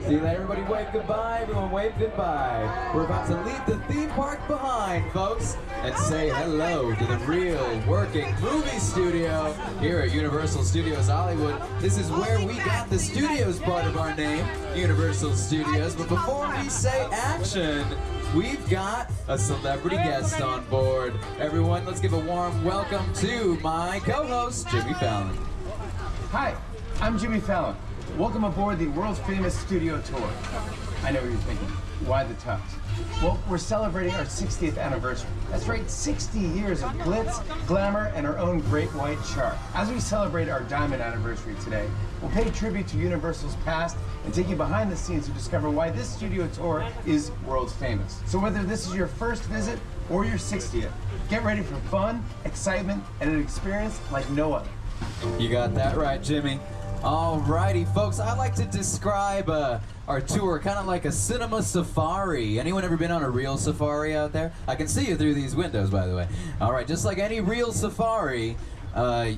See that? Everybody wave goodbye. Everyone wave goodbye. We're about to leave the theme park behind, folks, and say hello to the real working movie studio here at Universal Studios Hollywood. This is where we got the studios part of our name, Universal Studios. But before we say action, we've got a celebrity guest on board. Everyone, let's give a warm welcome to my co-host, Jimmy Fallon. Hi, I'm Jimmy Fallon. Welcome aboard the world's famous studio tour. I know what you're thinking. Why the tux? Well, we're celebrating our 60th anniversary. That's right, 60 years of glitz, glamour, and our own great white shark. As we celebrate our diamond anniversary today, we'll pay tribute to Universal's past and take you behind the scenes to discover why this studio tour is world famous. So whether this is your first visit or your 60th, get ready for fun, excitement, and an experience like no other. You got that right, Jimmy. Alrighty, folks, I like to describe our tour kind of like a cinema safari. Anyone ever been on a real safari out there? I can see you through these windows, by the way. Alright, just like any real safari,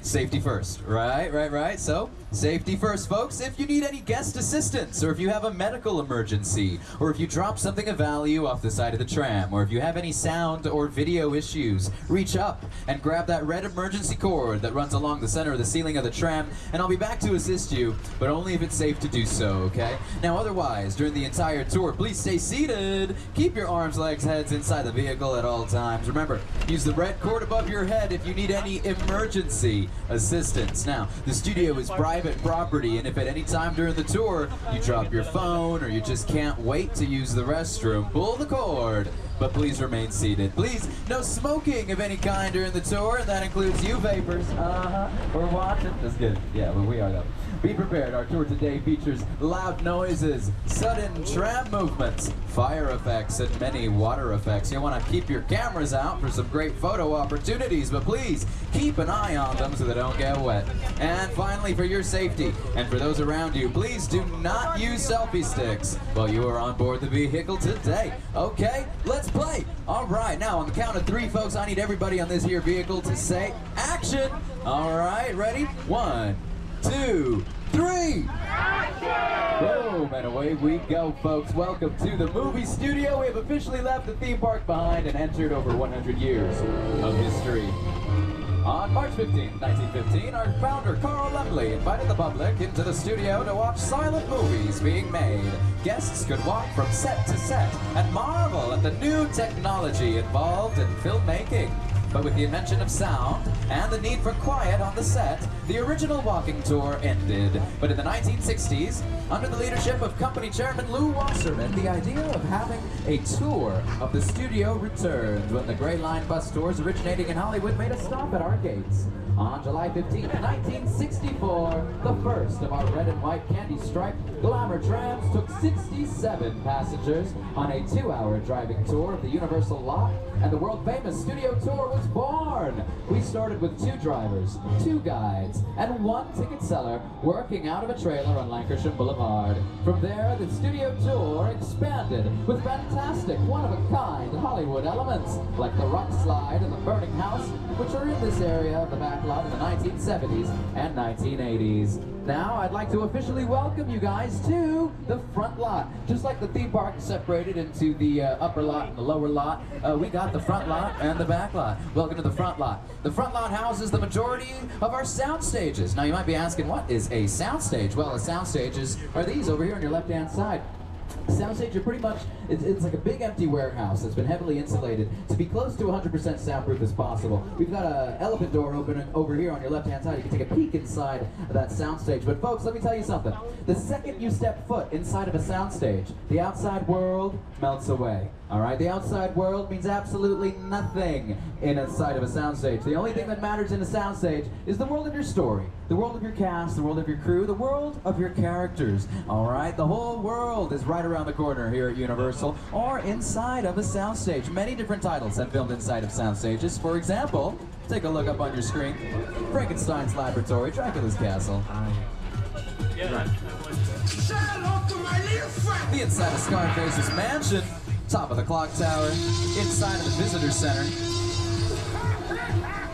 safety first, right? So, safety first, folks. If you need any guest assistance, or if you have a medical emergency, or if you drop something of value off the side of the tram, or if you have any sound or video issues, reach up and grab that red emergency cord that runs along the center of the ceiling of the tram, and I'll be back to assist you, but only if it's safe to do so, okay? Now, otherwise, during the entire tour, please stay seated. Keep your arms, legs, heads inside the vehicle at all times. Remember, use the red cord above your head if you need any emergency assistance. Now, the studio is private property, and if at any time during the tour you drop your phone or you just can't wait to use the restroom, pull the cord. But please remain seated. Please, no smoking of any kind during the tour, and that includes you vapors. We're watching. That's good. Yeah, well, we are though. Be prepared. Our tour today features loud noises, sudden tram movements, fire effects, and many water effects. You'll want to keep your cameras out for some great photo opportunities, but please keep an eye on them so they don't get wet. And finally, for your safety and for those around you, please do not use selfie sticks while you are on board the vehicle today. Okay, let's play. All right, now on the count of 3, folks, I need everybody on this here vehicle to say action. All right, ready? 1, 2, 3! Action! Boom, and away we go, folks. Welcome to the movie studio. We have officially left the theme park behind and entered over 100 years of history. On March 15, 1915, our founder, Carl Laemmle, invited the public into the studio to watch silent movies being made. Guests could walk from set to set and marvel at the new technology involved in filmmaking. But with the invention of sound and the need for quiet on the set, the original walking tour ended. But in the 1960s, under the leadership of company chairman Lou Wasserman, the idea of having a tour of the studio returned when the Gray Line bus tours originating in Hollywood made a stop at our gates. On July 15, 1964, the first of our red and white candy-striped glamour trams took 67 passengers on a 2-hour driving tour of the Universal lot, and the world-famous studio tour was born. We started with 2 drivers, 2 guides, and 1 ticket seller working out of a trailer on Lancashire Boulevard. From there, the studio tour expanded with fantastic, one-of-a-kind Hollywood elements, like the rock slide and the burning house, which are in this area of the back lot in the 1970s and 1980s. Now, I'd like to officially welcome you guys to the front lot. Just like the theme park is separated into the upper lot and the lower lot, we got the front lot and the back lot. Welcome to the front lot. The front lot houses the majority of our sound stages. Now, you might be asking, what is a sound stage? Well, a sound stages are these over here on your left-hand side. Soundstage are pretty much, it's like a big empty warehouse that's been heavily insulated to be close to 100% soundproof as possible. We've got an elephant door open over here on your left-hand side. You can take a peek inside of that soundstage. But folks, let me tell you something. The second you step foot inside of a soundstage, the outside world melts away. All right, the outside world means absolutely nothing inside of a soundstage. The only thing that matters in a soundstage is the world of your story, the world of your cast, the world of your crew, the world of your characters. All right, the whole world is right around the corner here at Universal or inside of a soundstage. Many different titles have filmed inside of soundstages. For example, take a look up on your screen. Frankenstein's Laboratory, Dracula's Castle. The inside of Scarface's mansion. Top of the clock tower, inside of the visitor center.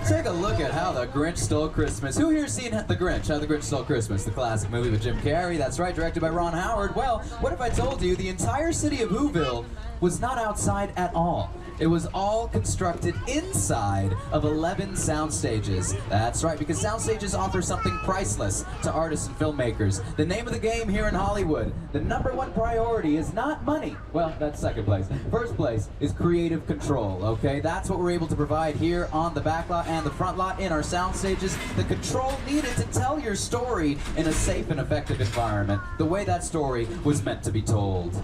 Take a look at How the Grinch Stole Christmas. Who here's seen The Grinch? How the Grinch Stole Christmas, the classic movie with Jim Carrey. That's right, directed by Ron Howard. Well, what if I told you the entire city of Whoville was not outside at all? It was all constructed inside of 11 sound stages. That's right, because sound stages offer something priceless to artists and filmmakers. The name of the game here in Hollywood, the #1 priority is not money. Well, that's second place. First place is creative control, okay? That's what we're able to provide here on the back lot and the front lot in our sound stages. The control needed to tell your story in a safe and effective environment, the way that story was meant to be told.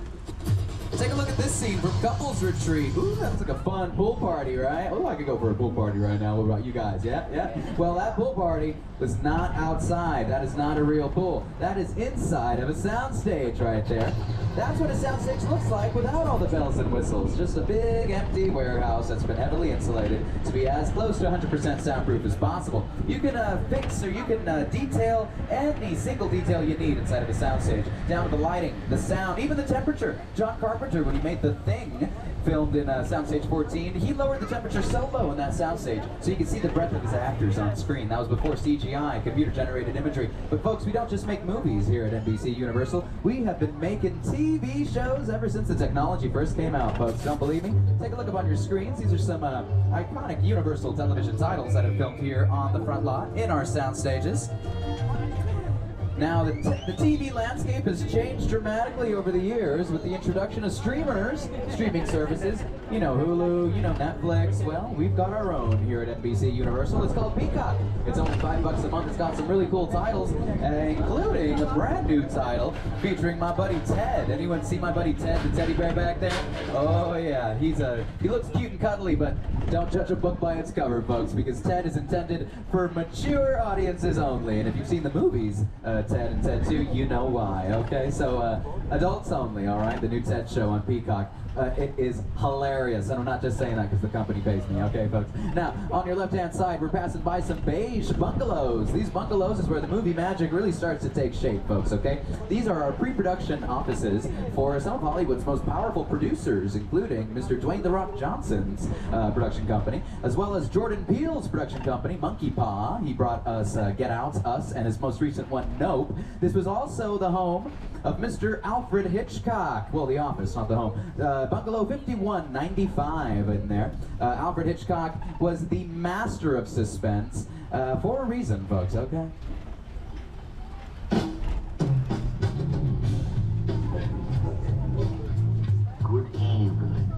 Take a look at this scene from Couples Retreat. Ooh, that looks like a fun pool party, right? Oh, I could go for a pool party right now. What about you guys? Yeah, yeah? Well, that pool party was not outside. That is not a real pool. That is inside of a soundstage right there. That's what a soundstage looks like without all the bells and whistles. Just a big, empty warehouse that's been heavily insulated to be as close to 100% soundproof as possible. You can fix or you can detail any single detail you need inside of a soundstage, down to the lighting, the sound, even the temperature. John Carpenter, when he made The Thing, filmed in Soundstage 14, he lowered the temperature so low in that soundstage so you could see the breadth of his actors on screen. That was before CGI, computer-generated imagery. But folks, we don't just make movies here at NBC Universal. We have been making TV shows ever since the technology first came out, folks. Don't believe me? Take a look up on your screens. These are some iconic Universal television titles that have filmed here on the front lot in our sound stages. Now, the TV landscape has changed dramatically over the years with the introduction of streaming services. You know Hulu, you know Netflix. Well, we've got our own here at NBC Universal. It's called Peacock. It's only $5 a month. It's got some really cool titles, including a brand new title featuring my buddy Ted. Anyone see my buddy Ted, the teddy bear back there? Oh yeah, he looks cute and cuddly, but don't judge a book by its cover, folks, because Ted is intended for mature audiences only. And if you've seen the movies, Ted and Ted 2, you know why, okay? So, adults only, all right? The new Ted show on Peacock. It is hilarious, and I'm not just saying that because the company pays me, okay, folks? Now, on your left-hand side, we're passing by some beige bungalows. These bungalows is where the movie magic really starts to take shape, folks, okay? These are our pre-production offices for some of Hollywood's most powerful producers, including Mr. Dwayne "The Rock" Johnson's production company, as well as Jordan Peele's production company, Monkey Paw. He brought us Get Out, Us, and his most recent one, Nope. This was also the home of Mr. Alfred Hitchcock. Well, the office, not the home. Bungalow 5195 in there. Alfred Hitchcock was the master of suspense for a reason, folks, okay? Good evening.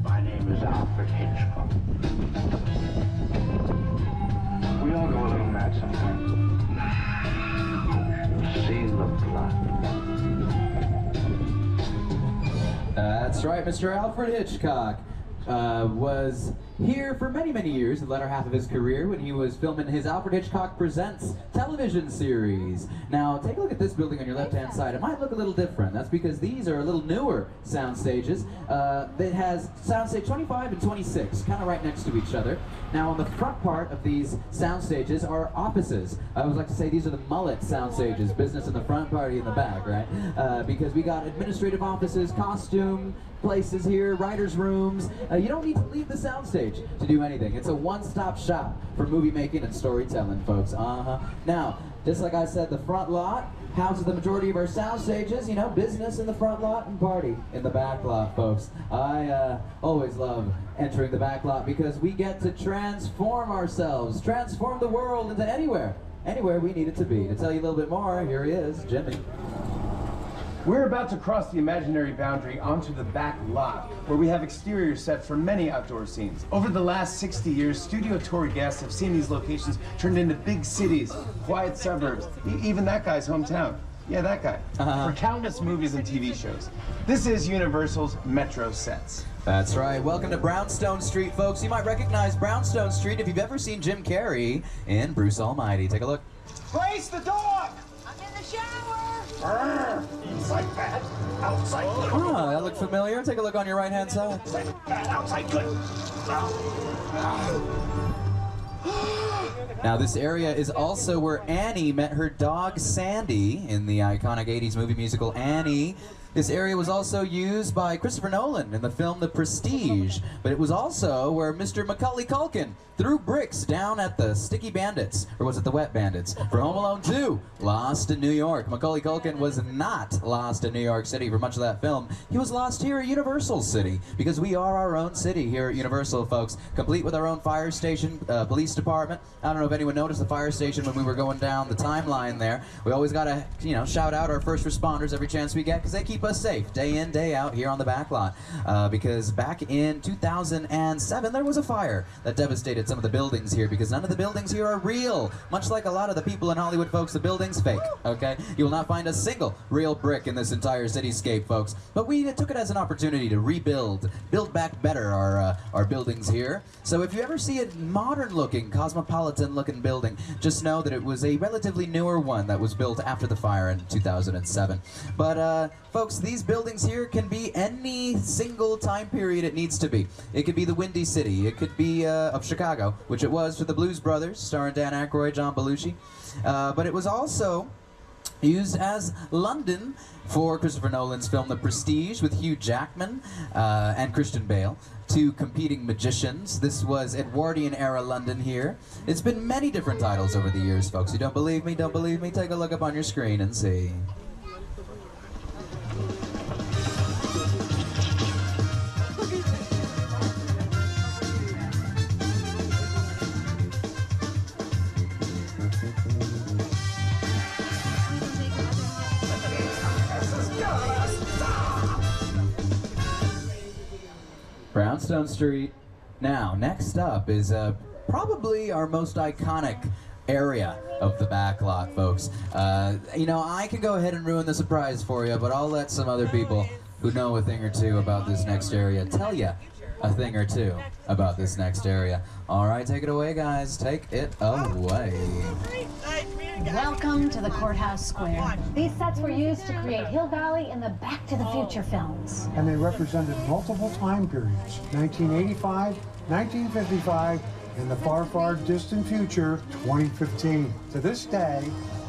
My name is Alfred Hitchcock. We all go a little mad sometimes. See the blood. That's right, Mr. Alfred Hitchcock was here for many, many years, the latter half of his career, when he was filming his Alfred Hitchcock Presents television series. Now, take a look at this building on your left-hand side. It might look a little different. That's because these are a little newer sound stages. It has soundstage 25 and 26, kind of right next to each other. Now, on the front part of these sound stages are offices. I always like to say these are the mullet sound stages, business in the front, party in the back, right? Because we got administrative offices, costume places here, writers' rooms. You don't need to leave the soundstage to do anything. It's a one-stop shop for movie making and storytelling, folks. Now, just like I said, the front lot houses the majority of our sound stages. You know, business in the front lot and party in the back lot, folks. I always love entering the back lot because we get to transform ourselves, transform the world into anywhere we need it to be. To tell you a little bit more, here he is, Jimmy. We're about to cross the imaginary boundary onto the back lot, where we have exterior sets for many outdoor scenes. Over the last 60 years, studio tour guests have seen these locations turned into big cities, quiet suburbs, even that guy's hometown. Yeah, that guy. For countless movies and TV shows. This is Universal's Metro Sets. That's right. Welcome to Brownstone Street, folks. You might recognize Brownstone Street if you've ever seen Jim Carrey in Bruce Almighty. Take a look. Grace, the dog! I'm in the shower! Inside bad, outside good. Oh, that looked familiar. Take a look on your right-hand side. Inside bad, outside good. Now, this area is also where Annie met her dog, Sandy, in the iconic 80s movie musical Annie. This area was also used by Christopher Nolan in the film The Prestige, but it was also where Mr. Macaulay Culkin threw bricks down at the Sticky Bandits, or was it the Wet Bandits, for Home Alone 2, Lost in New York. Macaulay Culkin was not lost in New York City for much of that film. He was lost here at Universal City, because we are our own city here at Universal, folks, complete with our own fire station, police department. I don't know if anyone noticed the fire station when we were going down the timeline there. We always gotta, shout out our first responders every chance we get, because they keep us safe day in, day out here on the back lot. Because back in 2007, there was a fire that devastated some of the buildings here, because none of the buildings here are real. Much like a lot of the people in Hollywood, folks, the building's fake, okay? You will not find a single real brick in this entire cityscape, folks. But we took it as an opportunity to rebuild, build back better our buildings here. So if you ever see a modern-looking, cosmopolitan-looking building, just know that it was a relatively newer one that was built after the fire in 2007. But folks, these buildings here can be any single time period it needs to be. It could be the Windy City. It could be of Chicago, which it was for the Blues Brothers, starring Dan Aykroyd, John Belushi. But it was also used as London for Christopher Nolan's film The Prestige with Hugh Jackman and Christian Bale, two competing magicians. This was Edwardian-era London here. It's been many different titles over the years, folks. You don't believe me? Don't believe me? Take a look up on your screen and see. Brownstone Street. Now, next up is probably our most iconic area of the back lot, folks. I can go ahead and ruin the surprise for you, but I'll let some other people who know a thing or two about this next area tell you a thing or two about this next area. All right, take it away, guys. Take it away. Welcome to the Courthouse Square. These sets were used to create Hill Valley in the Back to the Future films. And they represented multiple time periods: 1985, 1955, and the far, far distant future, 2015. To this day,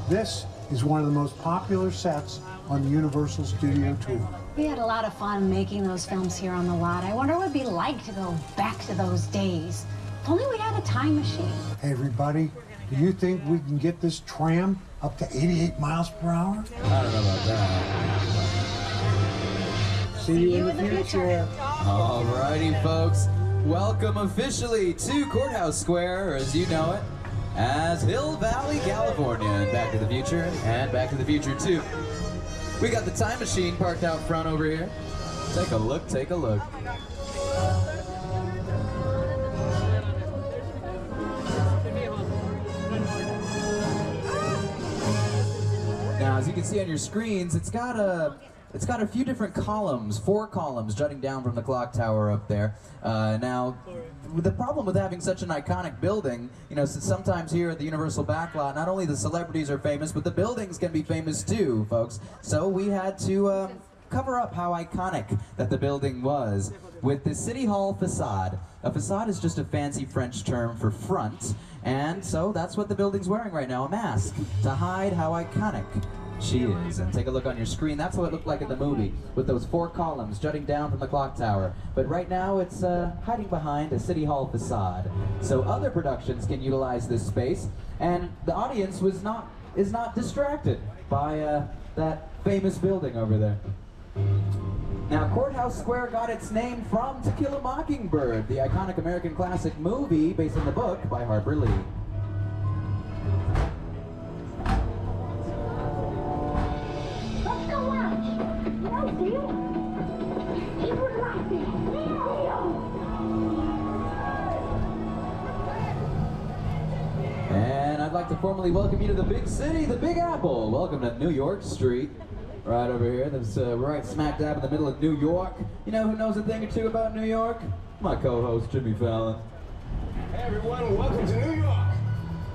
this is one of the most popular sets on the Universal Studio Tour. We had a lot of fun making those films here on the lot. I wonder what it would be like to go back to those days. If only we had a time machine. Hey, everybody, do you think we can get this tram up to 88 miles per hour? I don't know about that. See you in the future. All righty, folks. Welcome officially to Courthouse Square, or as you know it, as Hill Valley, California, and Back to the Future, and Back to the Future 2. We got the time machine parked out front over here. Take a look, take a look. Now, as you can see on your screens, it's got a few different columns, 4 columns jutting down from the clock tower up there. Now, the problem with having such an iconic building, sometimes here at the Universal Backlot, not only the celebrities are famous, but the buildings can be famous too, folks. So we had to cover up how iconic that the building was with the City Hall facade. A facade is just a fancy French term for front, and so that's what the building's wearing right now, a mask, to hide how iconic she is. And take a look on your screen. That's what it looked like in the movie, with those 4 columns jutting down from the clock tower. But right now it's hiding behind a City Hall facade. So other productions can utilize this space, and the audience is not distracted by that famous building over there. Now, Courthouse Square got its name from To Kill a Mockingbird, the iconic American classic movie based on the book by Harper Lee. And I'd like to formally welcome you to the big city, the Big Apple. Welcome to New York Street, right over here. That's right smack dab in the middle of New York. You know who knows a thing or two about New York? My co-host, Jimmy Fallon. Hey everyone, welcome to New York.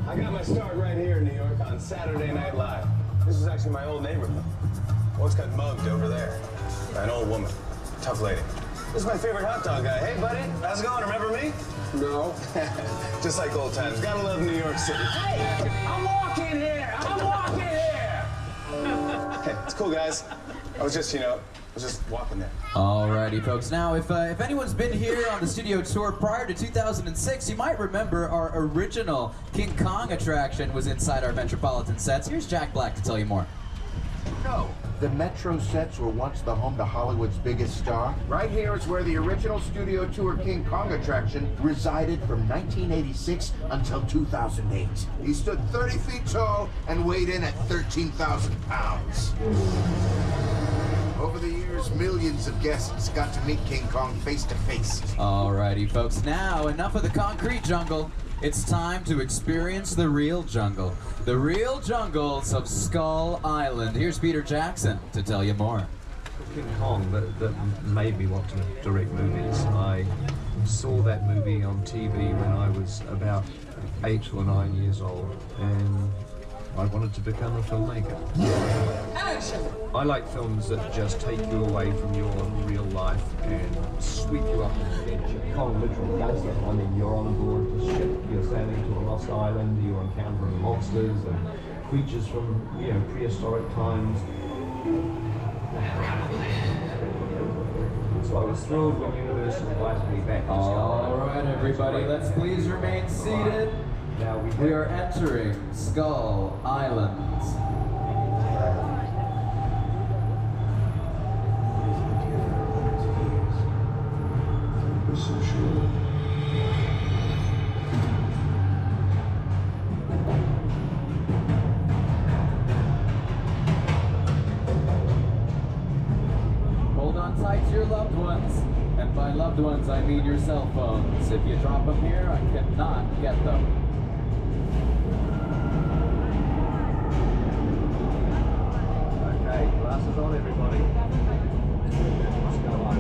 I got my start right here in New York on Saturday Night Live. This is actually my old neighborhood. Once got mugged over there by an old woman, tough lady. This is my favorite hot dog guy. Hey buddy, how's it going? Remember me? No. Just like old times. Gotta love New York City. Hey, I'm walking here. I'm walking here. Hey, it's cool guys. I was just walking there. Alrighty, folks. Now, if anyone's been here on the studio tour prior to 2006, you might remember our original King Kong attraction was inside our Metropolitan sets. Here's Jack Black to tell you more. No. The Metro sets were once the home to Hollywood's biggest star. Right here is where the original studio tour King Kong attraction resided from 1986 until 2008. He stood 30 feet tall and weighed in at 13,000 pounds. Over the years, millions of guests got to meet King Kong face to face. Alrighty, folks. Now, enough of the concrete jungle. It's time to experience the real jungle. The real jungles of Skull Island. Here's Peter Jackson to tell you more. King Kong that made me want to direct movies. I saw that movie on TV when I was about 8 or 9 years old, and I wanted to become a filmmaker. Action! I like films that just take you away from your real life and sweep you up an adventure. Kong literally does that. I mean, you're on board the ship, you're sailing to a lost island, you're encountering monsters and creatures from, prehistoric times. So I was thrilled when Universal invited me back. Alright, everybody, let's please remain seated. Now We are entering Skull Island. Hold on tight to your loved ones. And by loved ones, I mean your cell phones. If you drop them here, I cannot get them. Okay, glasses on, everybody. Let's go on.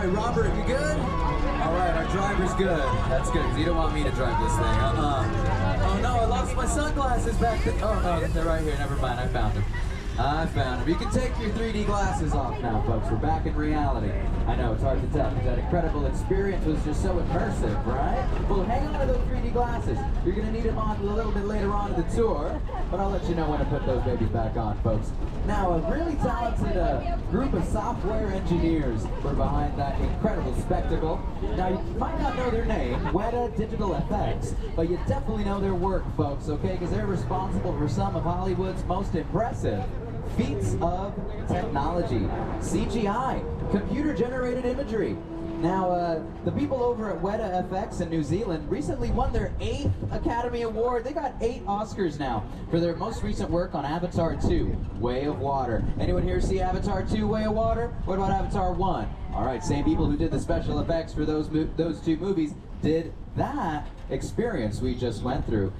Robert, you good? All right, our driver's good. That's good, because you don't want me to drive this thing. Oh no, I lost my sunglasses back there. Oh no, they're right here. Never mind, I found them. I found them. You can take your 3D glasses off now, folks. We're back in reality. I know, it's hard to tell because that incredible experience was just so immersive, right? Well, hang on to those 3D glasses. You're going to need them on a little bit later on in the tour, but I'll let you know when to put those babies back on, folks. Now, a really talented group of software engineers were behind that incredible spectacle. Now, you might not know their name, Weta Digital FX, but you definitely know their work, folks, okay? Because they're responsible for some of Hollywood's most impressive feats of technology, CGI, computer-generated imagery. Now, the people over at Weta FX in New Zealand recently won their 8th Academy Award. They got 8 Oscars now for their most recent work on Avatar 2, Way of Water. Anyone here see Avatar 2, Way of Water? What about Avatar 1? All right, same people who did the special effects for those 2 movies did that experience we just went through.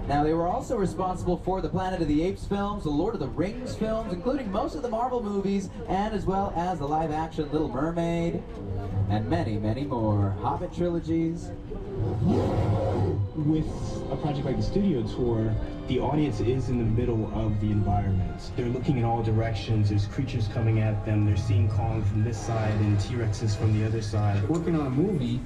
Now, they were also responsible for the Planet of the Apes films, the Lord of the Rings films, including most of the Marvel movies, and as well as the live-action Little Mermaid, and many, many more. Hobbit trilogies. With a project like the studio tour, the audience is in the middle of the environment. They're looking in all directions, there's creatures coming at them, they're seeing Kong from this side and T-Rexes from the other side. Working on a movie,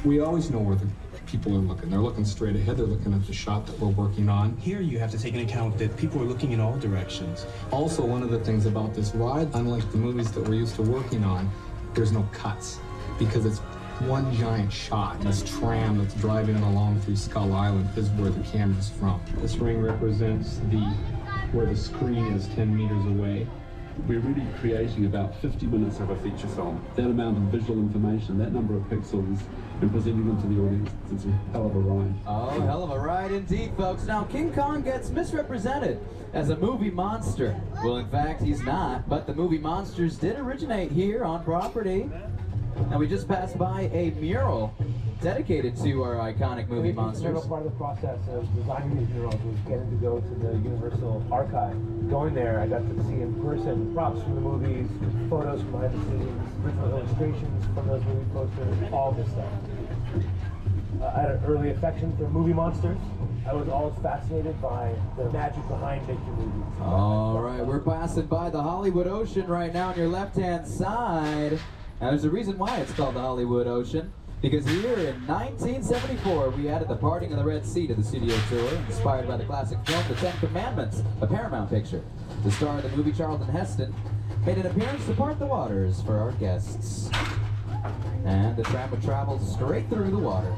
we always know where the people are looking. They're looking straight ahead, they're looking at the shot that we're working on. Here you have to take into account that people are looking in all directions. Also, one of the things about this ride, unlike the movies that we're used to working on, there's no cuts, because it's one giant shot. This tram that's driving it along through Skull Island is where the camera's from. This ring represents where the screen is 10 meters away. We're really creating about 50 minutes of a feature film. That amount of visual information, that number of pixels, and presenting them to the audience, it's a hell of a ride. Oh, hell of a ride indeed, folks. Now, King Kong gets misrepresented as a movie monster. Well, in fact, he's not, but the movie monsters did originate here on property. And we just passed by a mural dedicated to our iconic movie monsters. Part of the process of designing these murals was getting to go to the Universal Archive. Going there, I got to see in person props from the movies, photos from behind the scenes, original illustrations from those movie posters, all this stuff. I had an early affection for movie monsters. I was always fascinated by the magic behind making movies. All right, we're passing by the Hollywood Ocean right now on your left-hand side. Now, there's a reason why it's called the Hollywood Ocean, because here in 1974, we added the Parting of the Red Sea to the studio tour, inspired by the classic film The Ten Commandments, a Paramount picture. The star of the movie, Charlton Heston, made an appearance to part the waters for our guests. And the tram would travel straight through the water.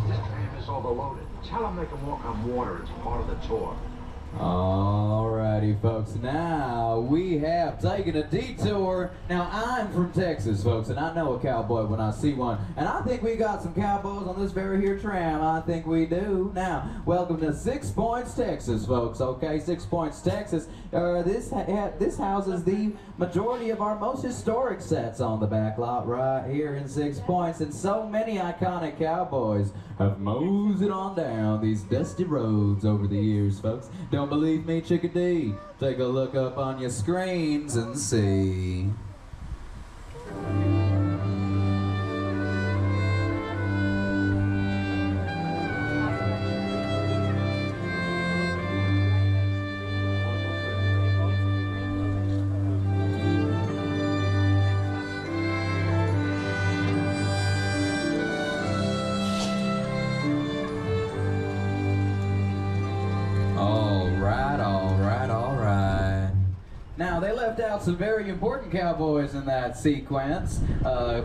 This tram is overloaded. Tell them they can walk on water. It's part of the tour. Alrighty, folks, now we have taken a detour. Now, I'm from Texas, folks, and I know a cowboy when I see one. And I think we got some cowboys on this very here tram. I think we do. Now, welcome to 6 Points, Texas, folks. Okay, 6 Points, Texas. This houses the majority of our most historic sets on the back lot right here in 6 Points. And so many iconic cowboys have moseyed on down these dusty roads over the years, folks. Don't believe me, Chickadee? Take a look up on your screens and see. Now, they left out some very important cowboys in that sequence.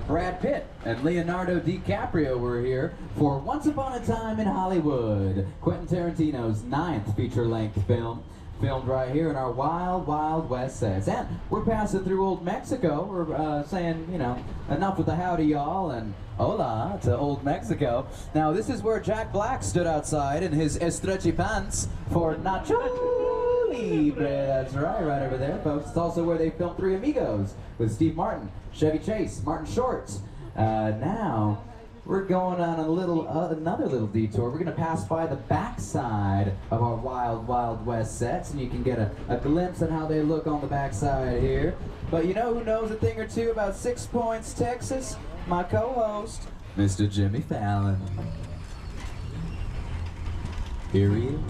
Brad Pitt and Leonardo DiCaprio were here for Once Upon a Time in Hollywood, Quentin Tarantino's 9th feature-length film, filmed right here in our wild, wild west sets. And we're passing through Old Mexico. We're saying, you know, enough with the howdy y'all and hola to Old Mexico. Now, this is where Jack Black stood outside in his stretchy pants for Nacho Libre. That's right, right over there, folks. It's also where they filmed Three Amigos with Steve Martin, Chevy Chase, Martin Short. Now, we're going on another little detour. We're going to pass by the backside of our Wild Wild West sets, and you can get a glimpse at how they look on the backside here. But you know who knows a thing or two about 6 Points, Texas? My co-host, Mr. Jimmy Fallon. Here he is.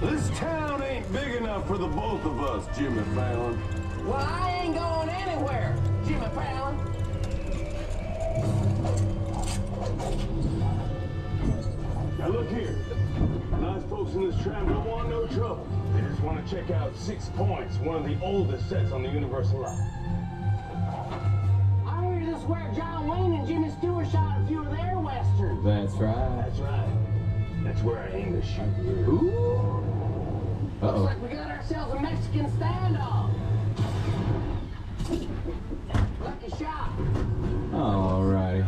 This town ain't big enough for the both of us, Jimmy Fallon. Well, I ain't going anywhere, Jimmy Fallon. Now look here. Nice folks in this tram don't want no trouble. They just want to check out 6 Points, one of the oldest sets on the Universal line. I heard this is where John Wayne and Jimmy Stewart shot a few of their westerns. That's right. That's right. That's where I aim to shoot you. Ooh. Looks like we got ourselves a Mexican standoff. Lucky shot. All right.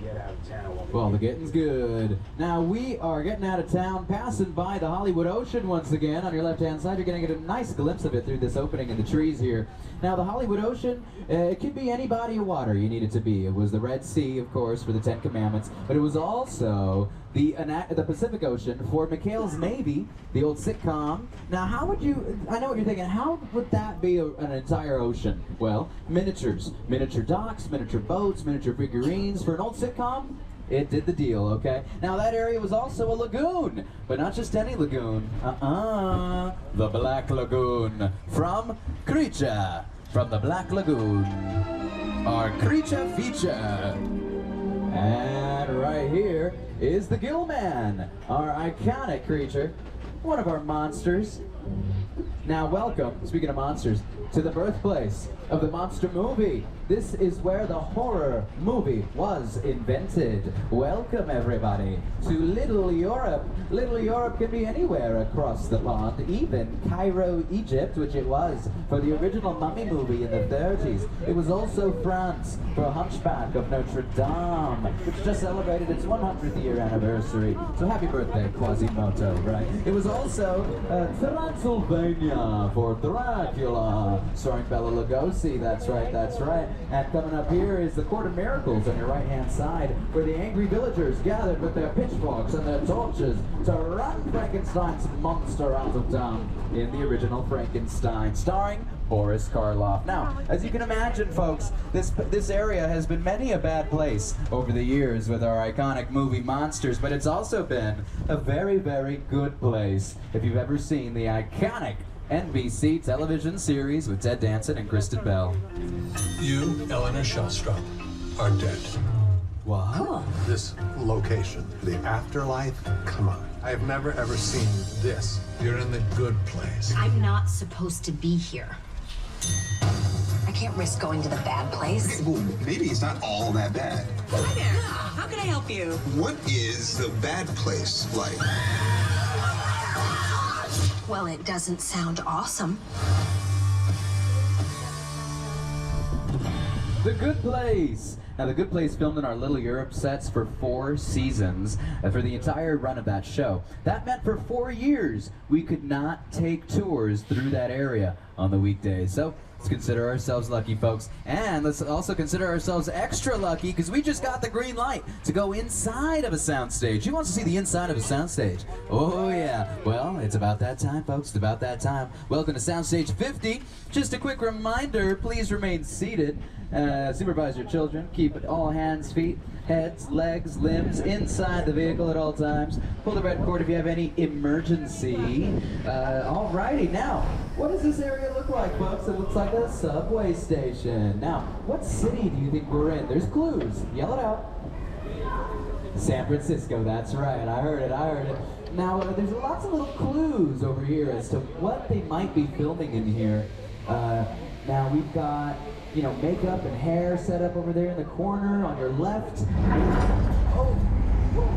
Get out of town. Well, the getting's good. Now we are getting out of town, passing by the Hollywood Ocean once again. On your left-hand side, you're going to get a nice glimpse of it through this opening in the trees here. Now, the Hollywood Ocean, it could be any body of water you need it to be. It was the Red Sea, of course, for the Ten Commandments, but it was also the Pacific Ocean for McHale's Navy, the old sitcom. Now, how would you, I know what you're thinking, how would that be an entire ocean? Well, miniatures, miniature docks, miniature boats, miniature figurines. For an old sitcom, it did the deal, okay? Now, that area was also a lagoon, but not just any lagoon. The Black Lagoon from Creature, from the Black Lagoon, our Creature feature. And right here is the Gillman, our iconic creature, one of our monsters. Now, welcome, speaking of monsters, to the birthplace of the monster movie. This is where the horror movie was invented. Welcome, everybody, to Little Europe. Little Europe can be anywhere across the pond, even Cairo, Egypt, which it was for the original Mummy movie in the 30s. It was also France for Hunchback of Notre Dame, which just celebrated its 100th year anniversary. So happy birthday, Quasimodo, right? It was also Transylvania for Dracula, starring Bela Lugosi. That's right, that's right. And coming up here is the Court of Miracles on your right-hand side, where the angry villagers gathered with their pitchforks and their torches to run Frankenstein's monster out of town in the original Frankenstein, starring Boris Karloff. Now, as you can imagine, folks, this area has been many a bad place over the years with our iconic movie monsters, but it's also been a very, very good place if you've ever seen the iconic NBC television series with Ted Danson and Kristen Bell. You, Eleanor Shellstrop, are dead. What? Cool. This location, the afterlife, come on. I have never ever seen this. You're in the good place. I'm not supposed to be here. I can't risk going to the bad place. Okay, well, maybe it's not all that bad. Hi there. How can I help you? What is the bad place like? Well, it doesn't sound awesome. The Good Place. Now, The Good Place filmed in our Little Europe sets for 4 seasons for the entire run of that show. That meant for 4 years we could not take tours through that area on the weekdays. So let's consider ourselves lucky, folks. And let's also consider ourselves extra lucky because we just got the green light to go inside of a soundstage. Who wants to see the inside of a soundstage? Oh, yeah. Well, it's about that time, folks. It's about that time. Welcome to Soundstage 50. Just a quick reminder, please remain seated. Supervise your children. Keep all hands, feet, heads, legs, limbs inside the vehicle at all times. Pull the red cord if you have any emergency. Alrighty, now, what does this area look like, folks? It looks like a subway station. Now, what city do you think we're in? There's clues. Yell it out. San Francisco, that's right. I heard it, I heard it. Now, there's lots of little clues over here as to what they might be filming in here. Now, we've got, you know, makeup and hair set up over there in the corner on your left. Oh, whoa.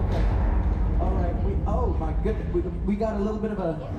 Okay. All right. Oh my goodness. We got a little bit of a.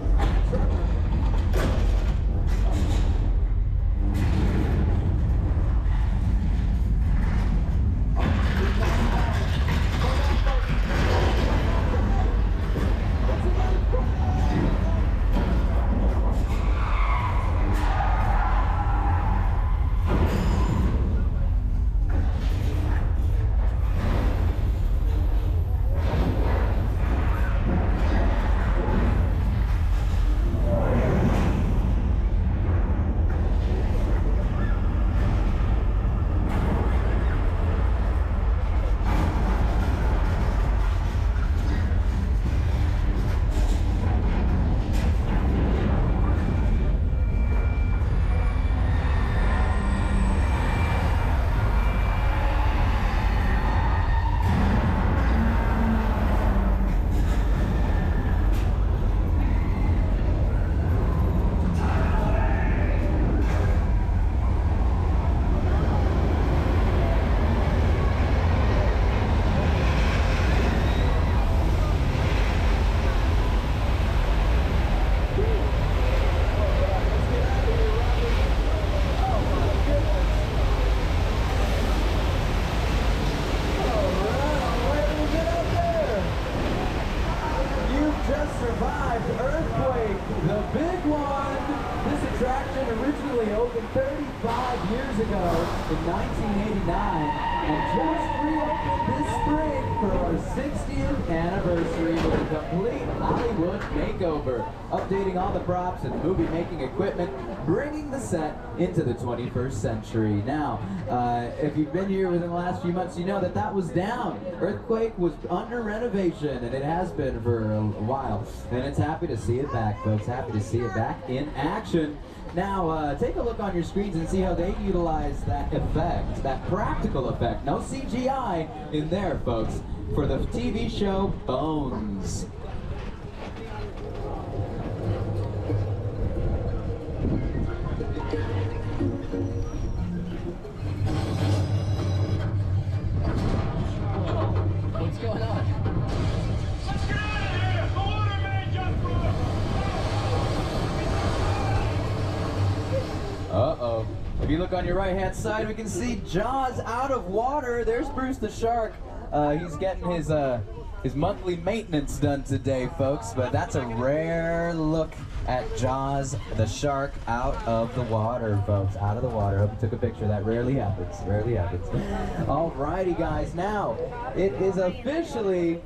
just survived Earthquake, the big one. This attraction originally opened 35 years ago in 1989 and just reopened this spring for our 60th anniversary with a complete Hollywood makeover, updating all the props and movie-making equipment, bringing the set into the 21st century. Now, if you've been here within the last few months, you know that that was down. Earthquake was under renovation, and it has been for a while. And it's happy to see it back, folks. Happy to see it back in action. Now, take a look on your screens and see how they utilize that effect, that practical effect. No CGI in there, folks, for the TV show Bones. What's going on? Uh-oh. If you look on your right-hand side, we can see Jaws out of water. There's Bruce the shark. He's getting his monthly maintenance done today, folks. But that's a rare look at Jaws the shark out of the water, folks. Out of the water. Hope you took a picture. That rarely happens. Rarely happens. Alrighty, guys. Now, it is officially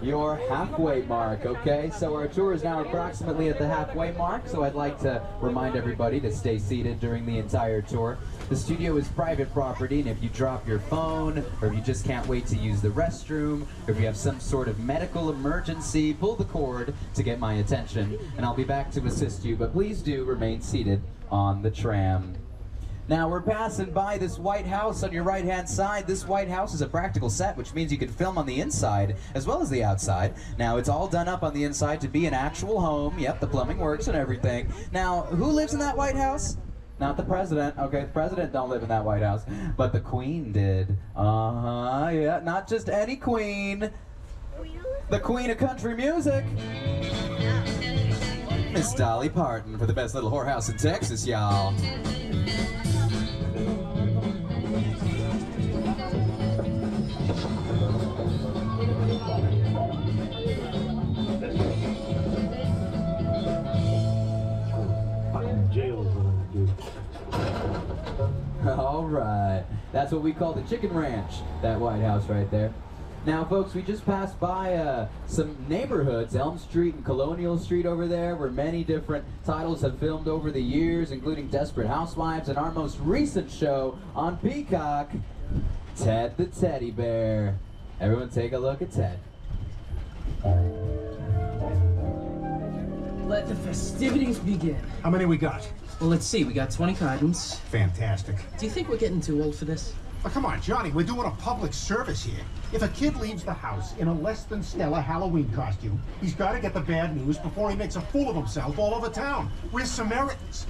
your halfway mark, okay? So our tour is now approximately at the halfway mark, so I'd like to remind everybody to stay seated during the entire tour. The studio is private property, and if you drop your phone, or if you just can't wait to use the restroom, or if you have some sort of medical emergency, pull the cord to get my attention, and I'll be back to assist you, but please do remain seated on the tram. Now, we're passing by this White House on your right-hand side. This White House is a practical set, which means you can film on the inside as well as the outside. Now, it's all done up on the inside to be an actual home. Yep, the plumbing works and everything. Now, who lives in that White House? Not the president. Okay, the president don't live in that White House, but the Queen did. Yeah, not just any queen. The Queen of country music. Miss Dolly Parton for the best little whorehouse in Texas, y'all. All right, that's what we call the Chicken Ranch, that White House right there. Now, folks, we just passed by some neighborhoods, Elm Street and Colonial Street over there, where many different titles have filmed over the years, including Desperate Housewives and our most recent show on Peacock, Ted the Teddy Bear. Everyone take a look at Ted. Let the festivities begin. How many we got? Well, let's see. We got 20 items. Fantastic. Do you think we're getting too old for this? Oh, come on, Johnny, we're doing a public service here. If a kid leaves the house in a less than stellar Halloween costume, he's got to get the bad news before he makes a fool of himself all over town. We're Samaritans.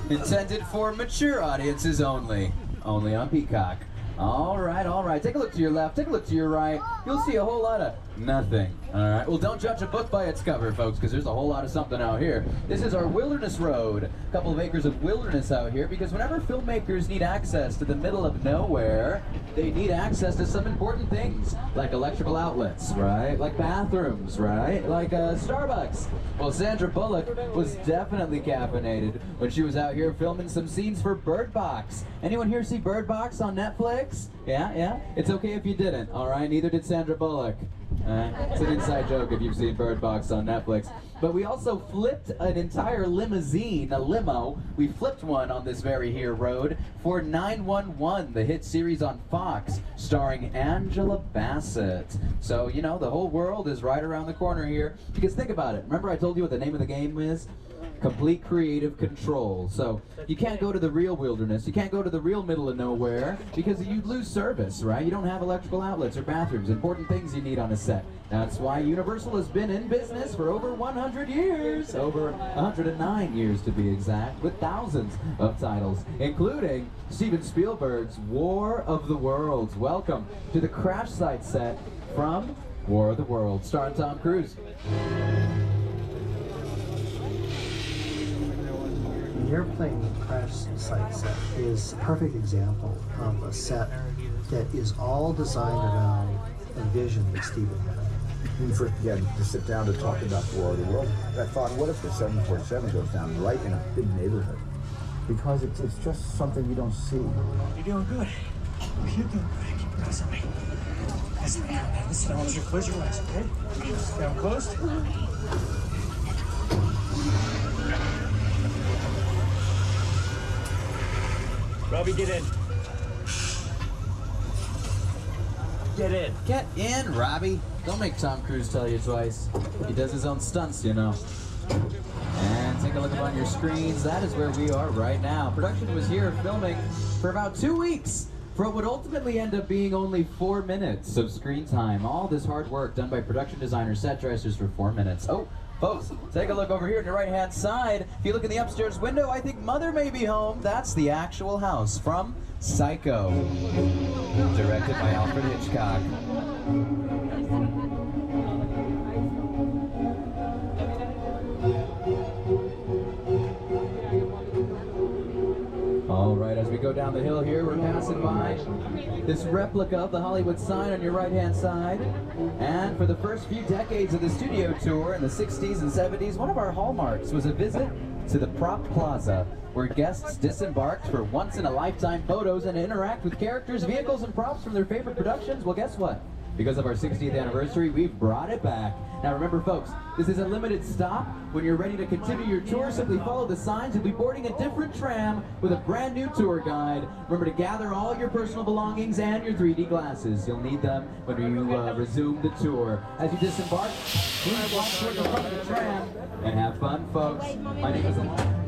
Intended for mature audiences only. Only on Peacock. All right. Take a look to your left, take a look to your right. You'll see a whole lot of nothing. All right, well, don't judge a book by its cover, folks, because there's a whole lot of something out here. This is our Wilderness Road. A couple of acres of wilderness out here, because whenever filmmakers need access to the middle of nowhere, they need access to some important things, like electrical outlets, right? Like bathrooms, right? Like Starbucks. Well, Sandra Bullock was definitely caffeinated when she was out here filming some scenes for Bird Box. Anyone here see Bird Box on Netflix? Yeah? It's okay if you didn't, all right? Neither did Sandra Bullock. It's an inside joke if you've seen Bird Box on Netflix. But we also flipped an entire limousine, a limo. We flipped one on this very here road for 911, the hit series on Fox, starring Angela Bassett. So, you know, the whole world is right around the corner here. Because think about it. Remember I told you what the name of the game is? Complete creative control. So you can't go to the real wilderness, you can't go to the real middle of nowhere because you lose service, right? You don't have electrical outlets or bathrooms, important things you need on a set. That's why Universal has been in business for over 100 years, over 109 years to be exact, with thousands of titles, including Steven Spielberg's War of the Worlds. Welcome to the crash site set from War of the Worlds, starring Tom Cruise. The airplane crash site set is a perfect example of a set that is all designed around vision that Steven had. When we first began to sit down to talk about the War of the World, I thought, what if the 747 goes down right in a big neighborhood? Because it's just something you don't see. You're doing good. You're doing good. Keep your eyes on me. Listen, I want you to close your eyes, okay? Stay on closed. Robbie, get in. Get in. Get in, Robbie. Don't make Tom Cruise tell you twice. He does his own stunts, you know. And take a look up on your screens. That is where we are right now. Production was here filming for about 2 weeks for what would ultimately end up being only 4 minutes of screen time. All this hard work done by production designers, set dressers for 4 minutes. Oh, folks, take a look over here on your right-hand side. If you look in the upstairs window, I think Mother may be home. That's the actual house from Psycho, directed by Alfred Hitchcock. All right, as we go down the hill here, we're passing by this replica of the Hollywood sign on your right-hand side. And for the first few decades of the studio tour in the 60s and 70s, one of our hallmarks was a visit to the Prop Plaza, where guests disembarked for once-in-a-lifetime photos and interact with characters, vehicles, and props from their favorite productions. Well, guess what? Because of our 60th anniversary, we've brought it back. Now remember, folks, this is a limited stop. When you're ready to continue your tour, simply follow the signs. You'll be boarding a different tram with a brand new tour guide. Remember to gather all your personal belongings and your 3D glasses. You'll need them when you resume the tour. As you disembark, please walk toward the front of the tram and have fun, folks. My name is Alon.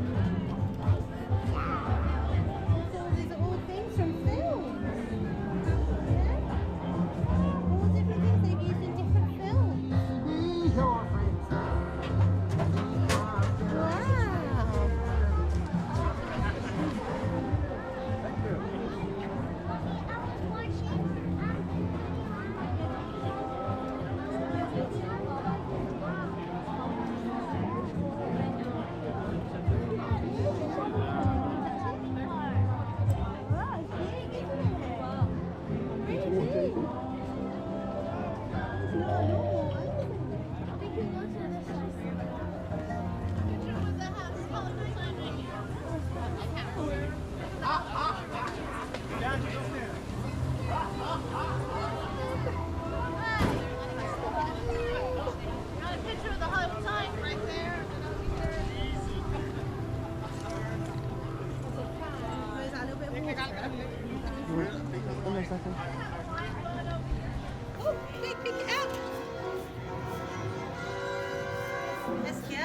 Let's go.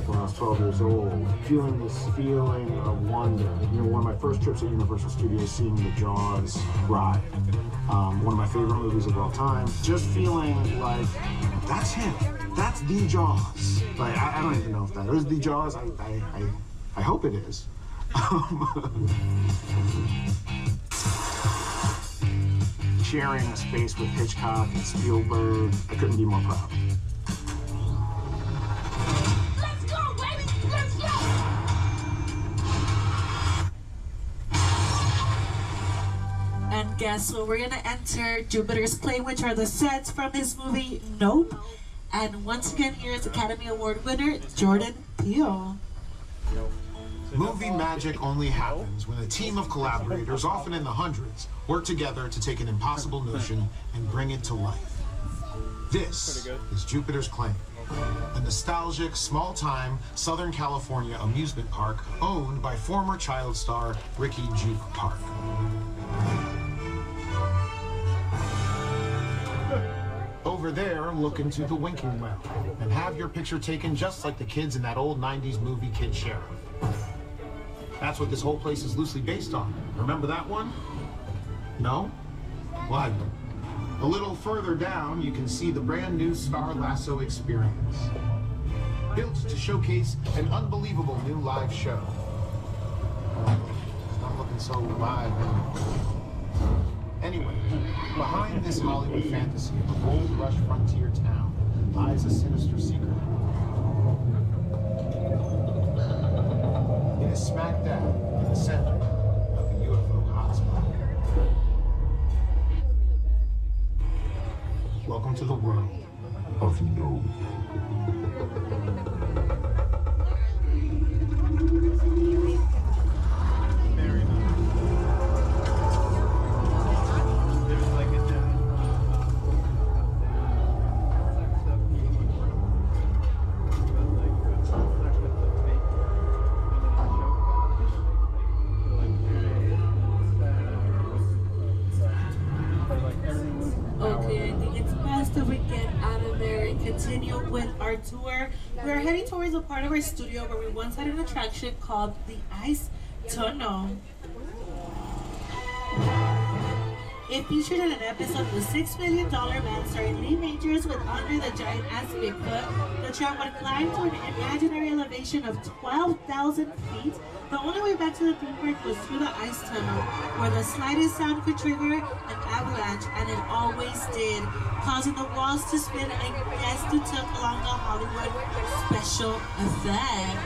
When I was 12 years old, feeling this feeling of wonder. You know, one of my first trips at Universal Studios, seeing the Jaws ride. One of my favorite movies of all time. Just feeling like, that's him. That's the Jaws. Like, I don't even know if that is the Jaws. I hope it is. Sharing a space with Hitchcock and Spielberg, I couldn't be more proud. Let's go, baby! Let's go! And guess what? We're gonna enter Jupiter's Play, which are the sets from his movie Nope. And once again, here's Academy Award winner Jordan Peele. Movie magic only happens when a team of collaborators, often in the hundreds, work together to take an impossible notion and bring it to life. This is Jupiter's Claim, a nostalgic, small-time Southern California amusement park owned by former child star Ricky Juke Park. Over over there, look into the winking well and have your picture taken just like the kids in that old 90s movie Kid Sheriff. That's what this whole place is loosely based on. Remember that one? No? Why? A little further down, you can see the brand new Star Lasso experience. Built to showcase an unbelievable new live show. It's not looking so live anymore. Anyway, behind this Hollywood fantasy of a gold rush frontier town lies a sinister secret. It is smack dab in the center of the UFO hotspot. Welcome to the world of no. Continue with our tour. We are heading towards a part of our studio where we once had an attraction called the Ice Tunnel. It featured in an episode of The $6 Million Man starring Lee Majors with Andre the Giant as Bigfoot. The tram would climb to an imaginary elevation of 12,000 feet. The only way back to the theme park was through the ice tunnel, where the slightest sound could trigger an avalanche, and it always did, causing the walls to spin and guests to tilt along the Hollywood special effect.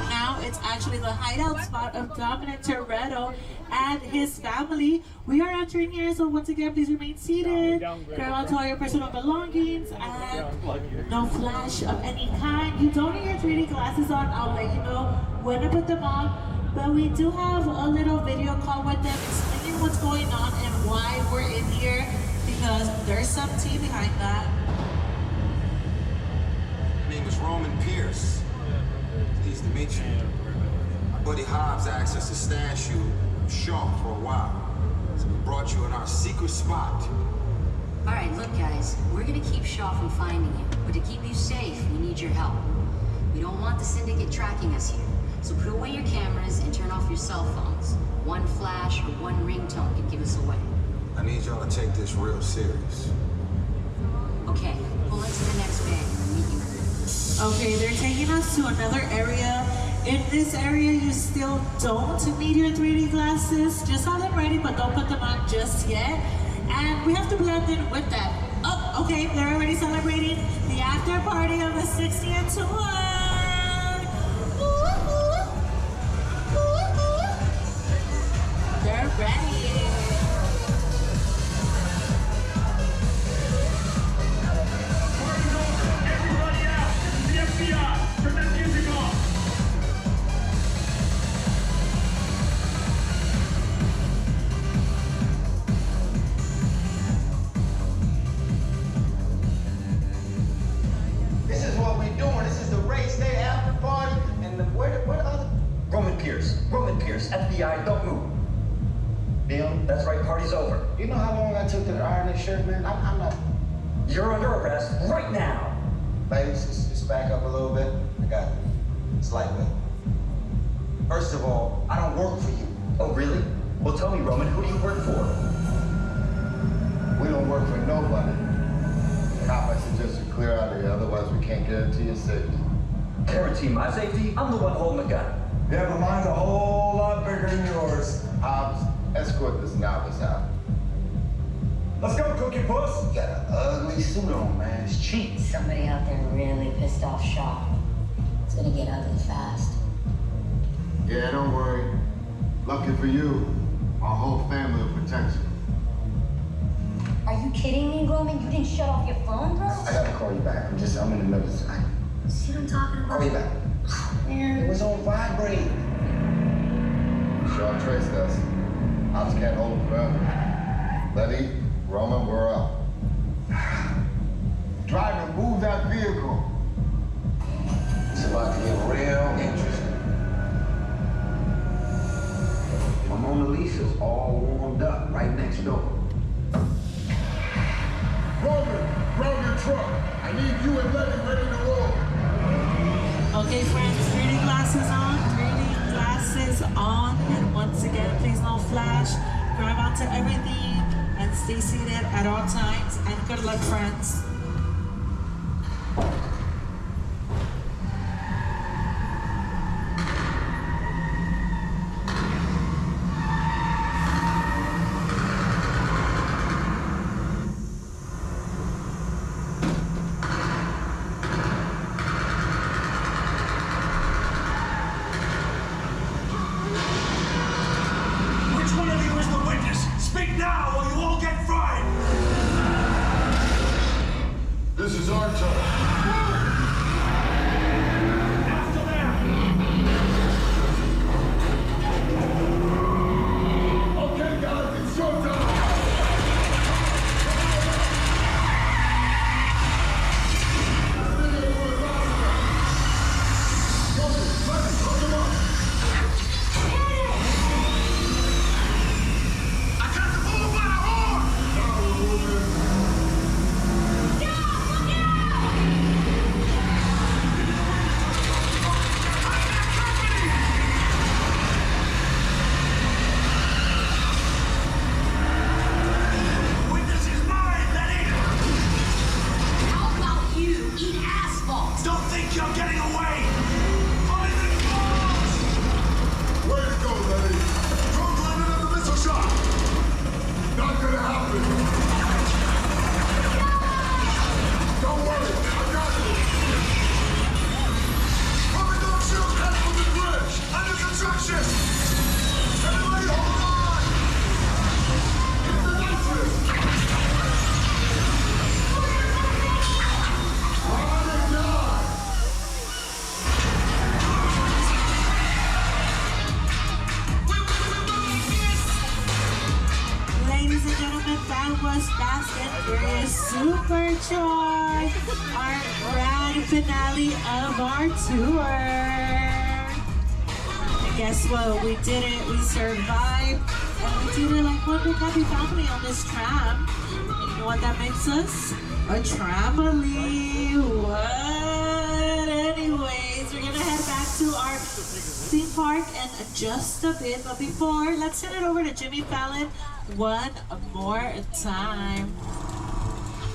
Now it's actually the hideout spot of Dominic Toretto and his family. We are entering here, so once again, please remain seated. Grab onto all your personal belongings and no flash of any kind. You don't need your 3D glasses on. I'll let you know when to put them on. But we do have a little video call with them explaining what's going on and why we're in here, because there's some tea behind that. My name is Roman Pierce. Pleased to meet you. My buddy Hobbs asked us to stash you sharp for a while. So we brought you in our secret spot. All right, look, guys, we're gonna keep Shaw from finding you, but to keep you safe, we need your help. We don't want the syndicate tracking us here, so put away your cameras and turn off your cell phones. One flash or one ringtone can give us away. I need y'all to take this real serious. Okay, pull into the next bay and meet you. Okay, they're taking us to another area. In this area, you still don't need your 3D glasses. Just have them ready, but don't put them on just yet. And we have to blend in with that. Oh, okay, they're already celebrating the after party of the 60th tour. They're ready. Everybody out! This is the FBI! Turn that music off! This is what we're doing. This is the race day after party. And where the other? Roman Pierce, FBI, don't move. Neil, that's right, party's over. You know how long I took to iron this shirt, man? I'm not. You're under arrest right now. Ladies, just back up a little bit. I got it. It's lightweight. First of all, I don't work for you. Oh, really? Well, tell me, Roman, who do you work for? We don't work for nobody. Cop, I suggest you clear out of here, otherwise we can't guarantee your safety. Guarantee my safety? I'm the one holding the gun. Yeah, but mine's a whole lot bigger than yours. Hobbs, escort this novice out. Let's go, Cookie Puss. You got an ugly suit on, man. It's cheap. Somebody out there really pissed off Shaw. It's gonna get ugly fast. Yeah, don't worry. Lucky for you, our whole family will protect you. Are you kidding me, Roman? You didn't shut off your phone, bro? I gotta call you back. I'm in the middle of this. See what I'm talking about? Call you back. Man, it was on vibrate. Shaw traced us. Hobbs can't hold him forever. Letty, Roman, we're up. Driver, move that vehicle. It's about to get real interesting. My Mona Lisa's all warmed up right next door. Roman, glasses on, reading glasses on, and once again, please no flash. Grab onto everything and stay seated at all times. And good luck, friends. This is our turn. After them. Okay, guys, it's your turn. Supercharged, our grand finale of our tour. And guess what? We did it. We survived. And we did it like one big happy family on this tram. And you know what that makes us? A tramily. What? Anyways, we're going to head back to our theme park in just a bit. But before, let's send it over to Jimmy Fallon one more time.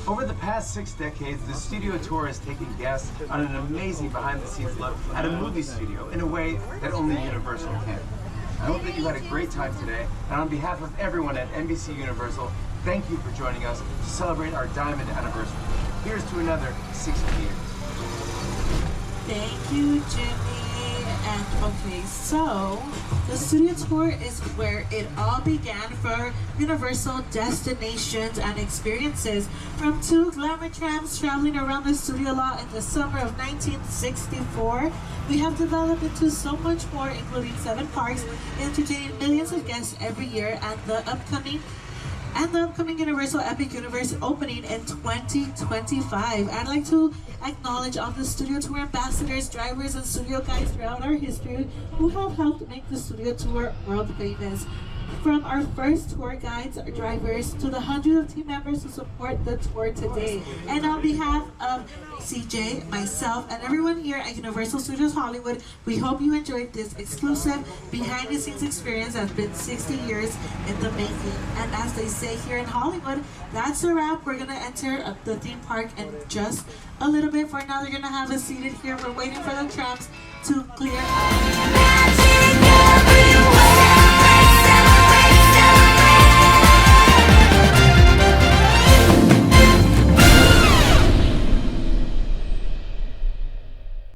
Over the past 6 decades, the studio tour has taken guests on an amazing behind-the-scenes look at a movie studio in a way that only Universal can. I hope that you had a great time today, and on behalf of everyone at NBC Universal, thank you for joining us to celebrate our diamond anniversary. Here's to another 60 years. Thank you, Jimmy. And okay, so the studio tour is where it all began for Universal destinations and experiences. From 2 glamour trams traveling around the studio lot in the summer of 1964, we have developed into so much more, including 7 parks, entertaining millions of guests every year, and the upcoming Universal Epic Universe opening in 2025. I'd like to acknowledge all the studio tour ambassadors, drivers, and studio guides throughout our history who have helped make the studio tour world famous. From our first tour guides, our drivers, to the hundreds of team members who support the tour today. And on behalf of CJ, myself, and everyone here at Universal Studios Hollywood, we hope you enjoyed this exclusive behind-the-scenes experience that's been 60 years in the making. And as they say here in Hollywood, that's a wrap. We're going to enter the theme park in just a little bit. For now, they're going to have us seated here. We're waiting for the trams to clear up.